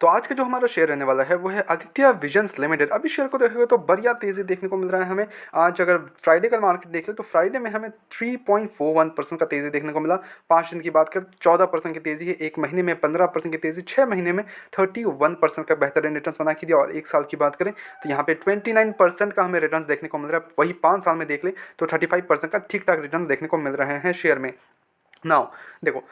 तो आज का जो हमारा शेयर रहने वाला है वो है आदित्य विजन्स लिमिटेड। अभी शेयर को देखोगे तो बढ़िया तेज़ी देखने को मिल रहा है हमें। आज अगर फ्राइडे का मार्केट देख ले तो फ्राइडे में हमें 3.41% का तेज़ी देखने को मिला। 5 दिन की बात करें 14% की तेज़ी है, एक महीने में 15% की तेज़ी, 6 महीने में 31% का बेहतरीन रिटर्न बना के दिया। और एक साल की बात करें तो यहाँ पे 29% का हमें रिटर्न देखने को मिल रहा है। वही 5 साल में देख ले तो 35% का ठीक ठाक रिटर्न देखने को मिल रहे हैं शेयर में। नाउ देखो,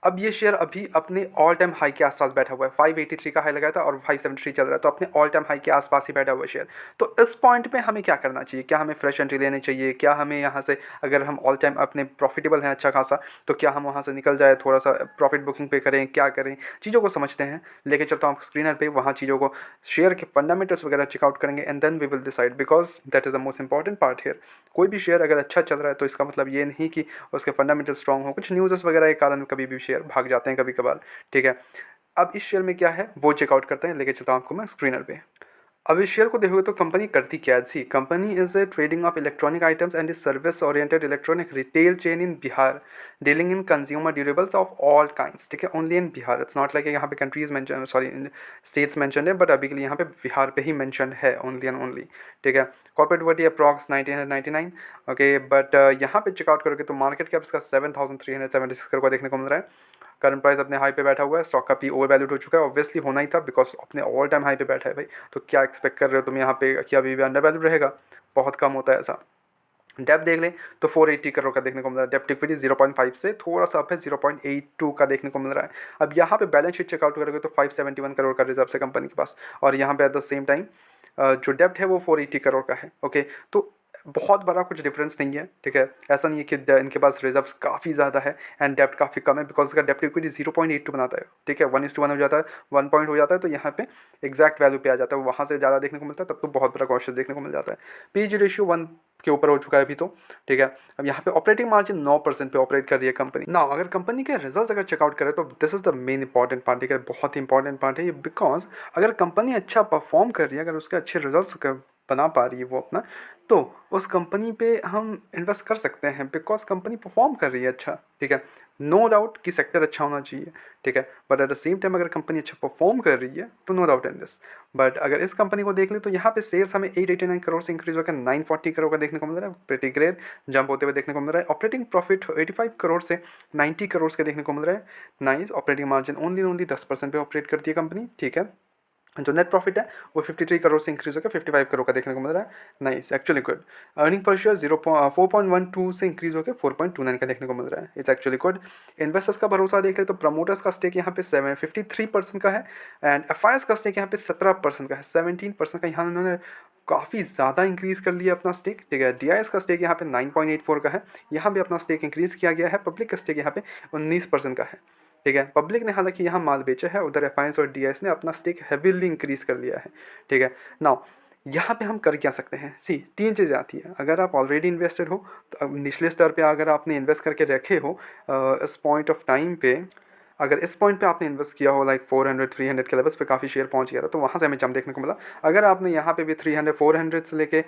अब ये शेयर अभी अपने ऑल टाइम हाई के आसपास बैठा हुआ है। 583 का हाई लगाया था और 573 चल रहा है, तो अपने ऑल टाइम हाई के आसपास ही बैठा हुआ है शेयर। तो इस पॉइंट पे हमें क्या करना चाहिए? क्या हमें फ्रेश एंट्री लेनी चाहिए? क्या हमें यहाँ से, अगर हम ऑल टाइम अपने प्रॉफिटेबल हैं अच्छा खासा, तो क्या हम वहाँ से निकल जाए, थोड़ा सा प्रॉफिट बुकिंग पे करें, क्या करें? चीज़ों को समझते हैं, लेके चलता हूँ स्क्रीनर पे, वहाँ चीज़ों को, शेयर के फंडामेंटल्स वगैरह चेकआउट करेंगे and then we will decide, because that is the most important part here. कोई भी शेयर अगर अच्छा चल रहा है तो इसका मतलब ये नहीं कि उसके फंडामेंटल स्ट्रॉन्ग हो। कुछ न्यूज़ वगैरह के कारण कभी भी शेयर भाग जाते हैं कभी कभार, ठीक है। अब इस शेयर में क्या है वो चेकआउट करते हैं, लेके चलता हूँ आपको मैं स्क्रीनर पे। अब इस शेयर को देखोगे तो कंपनी करती क्या है? See, company is a trading of electronic items and is service oriented electronic retail chain in Bihar, dealing in consumer durables of all kinds, ठीक है, only in Bihar. It's not like यहाँ पे countries mention, sorry states mention है, but अभी के लिए यहाँ पे बिहार पे ही मेंशन है, ओनली एंड ओनली, ठीक है। Corporate worthy approx 1999, okay, but यहाँ पे चेकआउट करोगे तो मार्केट कैप इसका 7376 करोड़ का देखने को मिल रहा है। करंट प्राइस अपने हाई पे बैठा हुआ है, स्टॉक का पी ओवर वैल्यूड हो चुका है, ऑब्वियसली होना ही था बिकॉज अपने ऑल टाइम हाई पे बैठा है भाई। तो क्या एक्सपेक्ट कर रहे हो तुम यहाँ पे कि अभी भी अंडर वैल्यूड रहेगा? बहुत कम होता है ऐसा। डेप देख लें तो 480 करोड़ का देखने को मिल रहा है। डेप्ट इक्विटी 0.5 से थोड़ा सा अप है, 0.82 का देखने को मिल रहा है। अब यहाँ पे बैलेंस शीट चेकआउट करोगे तो 571 करोड़ का रिजर्व है कंपनी के पास, और यहाँ पे एट द सेम टाइम जो डेप्ट है वो 480 करोड़ का है, ओके। तो बहुत बड़ा कुछ डिफरेंस नहीं है, ठीक है। ऐसा नहीं है कि इनके पास रिजर्व्स काफ़ी ज़्यादा है एंड डेप्ट काफ़ी कम है, बिकॉज इसका डेप्ट इक्विटी 0.82 बनाता है, ठीक है। 1:1 हो जाता है, 1 पॉइंट हो जाता है, तो यहाँ पे एग्जैक्ट वैल्यू पे आ जाता है। वहाँ से ज़्यादा देखने को मिलता है तब तो बहुत बड़ा कॉशियस देखने को मिल जाता है। पीजी रेशियो 1 के ऊपर हो चुका है अभी तो, ठीक है। अब यहाँ पे ऑपरेटिंग मार्जिन 9% पे ऑपरेट कर रही है कंपनी। ना अगर कंपनी के रिजल्ट्स अगर चेकआउट करें तो this is the main important part, ठीक है, बहुत ही इंपॉर्टेंट पार्ट है ये। बिकॉज अगर कंपनी अच्छा परफॉर्म कर रही है, अगर उसके अच्छे रिजल्ट्स बना पा रही है वो अपना, तो उस कंपनी पे हम इन्वेस्ट कर सकते हैं, बिकॉज कंपनी परफॉर्म कर रही है अच्छा, ठीक है। नो डाउट कि सेक्टर अच्छा होना चाहिए, ठीक है, but at the same time अगर कंपनी अच्छा परफॉर्म कर रही है तो no doubt in this. But अगर इस कंपनी को देख ले तो यहाँ पे सेल्स हमें 889 करोड़ से इंक्रीज होकर 940 करोड़ का देखने को मिल रहा है, प्रीटी ग्रेट जंप होते हुए देखने को मिल रहा है। ऑपरेटिंग प्रॉफिट 85 करोड़ से 90 करोड़ के देखने को मिल रहा है, नाइस। ऑपरेटिंग मार्जिन ओनली 10% पे ऑपरेट करती है कंपनी, ठीक है। जो नेट प्रॉफिट है वो 53 करोड़ से इंक्रीज होकर 55 करोड़ का देखने को मिल रहा है, nice, actually good. Earning per share 4.12 से इंक्रीज होकर 4.29 का देखने को मिल रहा है, इट्स एक्चुअली गुड। इन्वेस्टर्स का भरोसा देख ले तो प्रमोटर्स का स्टेक यहाँ पे 53% का है एंड एफआईएस का स्टेक यहाँ पे 17% का है, 17% का यहाँ उन्होंने काफ़ी ज़्यादा इंक्रीज़ कर लिया अपना स्टेक, ठीक है। डीआईएस का स्टेक यहाँ पे 9.84 का है, यहाँ भी अपना स्टेक इंक्रीज़ किया गया है। पब्लिक का स्टेक यहाँ पे 19% का है, ठीक है। पब्लिक ने हालांकि यहाँ माल बेचा है, उधर एफआईएस और डीआईएस ने अपना स्टेक हैवीली इंक्रीज़ कर लिया है, ठीक है। नाउ यहाँ पे हम कर क्या सकते हैं? सी, 3 चीज़ें आती है। अगर आप ऑलरेडी इन्वेस्टेड हो तो अब निचले स्तर पे अगर आपने इन्वेस्ट करके रखे हो इस पॉइंट ऑफ टाइम पे, अगर इस पॉइंट पे आपने इन्वेस्ट किया हो लाइक 400-300 के लेवल्स पे काफ़ी शेयर पहुंच गया था, तो वहाँ से हमें जंप देखने को मिला। अगर आपने यहाँ पे भी 300-400 से लेके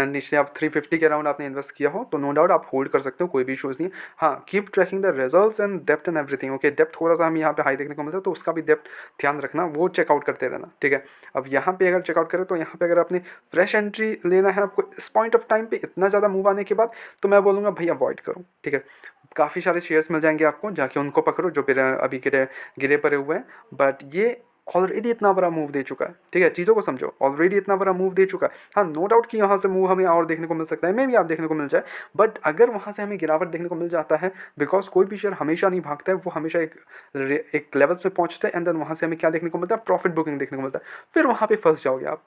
नीचे आप 350 के अराउंड आपने इन्वेस्ट किया हो तो नो डाउट आप होल्ड कर सकते हो, कोई भी इशूज़ नहीं। हाँ, keep tracking the results and depth and everything, okay. Depth थोड़ा सा हमें यहाँ पे हाई देखने को मिलता है, तो उसका भी डेप्थ ध्यान रखना, वो चेकआउट करते रहना, ठीक है। अब यहाँ पे अगर चेकआउट करें तो यहाँ पे अगर आपने फ्रेश एंट्री लेना है आपको इस पॉइंट ऑफ टाइम पे इतना ज़्यादा मूव आने के बाद, तो मैं बोलूँगा भाई अवॉइड करो, ठीक है। काफ़ी सारे शेयर्स मिल जाएंगे आपको, जाके उनको पकड़ो जो अभी गिरे पड़े हुए हैं, बट ये ऑलरेडी इतना बड़ा मूव दे चुका है, ठीक है। चीज़ों को समझो, ऑलरेडी इतना बड़ा मूव दे चुका है। हाँ, नो डाउट कि यहाँ से मूव हमें और देखने को मिल सकता है, मे भी आप देखने को मिल जाए, बट अगर वहाँ से हमें गिरावट देखने को मिल जाता है, बिकॉज कोई भी शेयर हमेशा नहीं भागता है, वो हमेशा एक लेवल्स पे पहुँचता है एंड देन वहाँ से हमें क्या देखने को मिलता है? प्रॉफिट बुकिंग देखने को मिलता है। फिर वहाँ पे फंस जाओगे आप,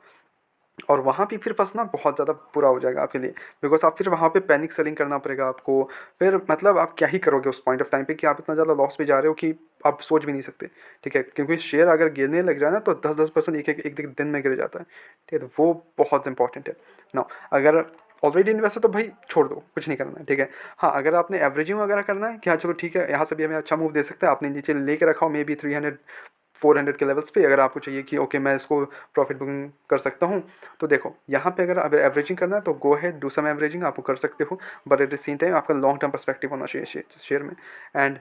और वहाँ पे फिर फंसना बहुत ज़्यादा बुरा हो जाएगा आपके लिए, बिकॉज आप फिर वहाँ पे पैनिक सेलिंग करना पड़ेगा आपको। फिर मतलब आप क्या ही करोगे उस पॉइंट ऑफ टाइम पे कि आप इतना ज़्यादा लॉस पे जा रहे हो कि आप सोच भी नहीं सकते, ठीक है। क्योंकि शेयर अगर गिरने लग जाए ना तो 10% एक दिन में गिर जाता है, ठीक है। तो वो बहुत इंपॉर्टेंट है ना। अगर ऑलरेडी इन्वेस्ट है तो भाई छोड़ दो, कुछ नहीं करना है, ठीक है। हाँ, अगर आपने एवरेजिंग वगैरह करना है कि हाँ चलो ठीक है यहाँ से भी हमें अच्छा मूव दे सकता है, आपने नीचे लेके रखा हो मे बी 300-400 के लेवल्स पे, अगर आपको चाहिए कि ओके मैं इसको प्रॉफिट बुकिंग कर सकता हूँ, तो देखो यहाँ पे अगर एवरेजिंग करना है तो गो है, डू सम एवरेजिंग, आपको कर सकते हो, but at the same time आपका लॉन्ग टर्म पर्सपेक्टिव होना चाहिए शेयर में। एंड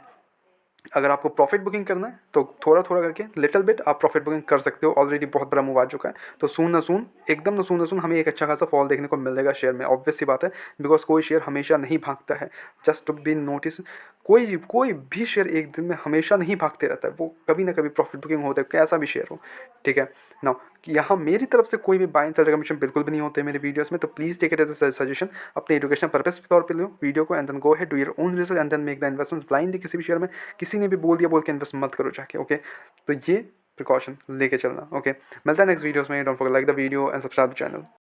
अगर आपको प्रॉफिट बुकिंग करना है तो थोड़ा थोड़ा करके लिटिल बिट आप प्रॉफिट बुकिंग कर सकते हो। ऑलरेडी बहुत बड़ा मूव आ चुका है, तो सून न सून एकदम न सून न सून हमें एक अच्छा खासा फॉल देखने को मिलेगा शेयर में। ऑब्वियस सी बात है, बिकॉज कोई शेयर हमेशा नहीं भागता है। जस्ट टू बी नोटिस, कोई भी शेयर एक दिन में हमेशा नहीं भागते रहता है, वो कभी ना कभी प्रॉफिट बुकिंग होता है, कैसा भी शेयर हो। ठीक है ना, यहाँ मेरी तरफ से कोई भी बाय एंड सेल रिकमेंडेशन बिल्कुल भी नहीं होते मेरे वीडियोस में, तो please take it as a suggestion. अपने एजुकेशनल पर्पस के तौर पे लो वीडियो को, and then go head do your own research and then make the investment blindly. किसी भी शेयर में किसी ने भी बोल दिया बोल के इन्वेस्ट मत करो जाके, ओके। तो ये प्रिकॉशन लेके चलना, ओके। मिलता है नेक्स्ट वीडियोस में। Don't forget like the video and subscribe the channel.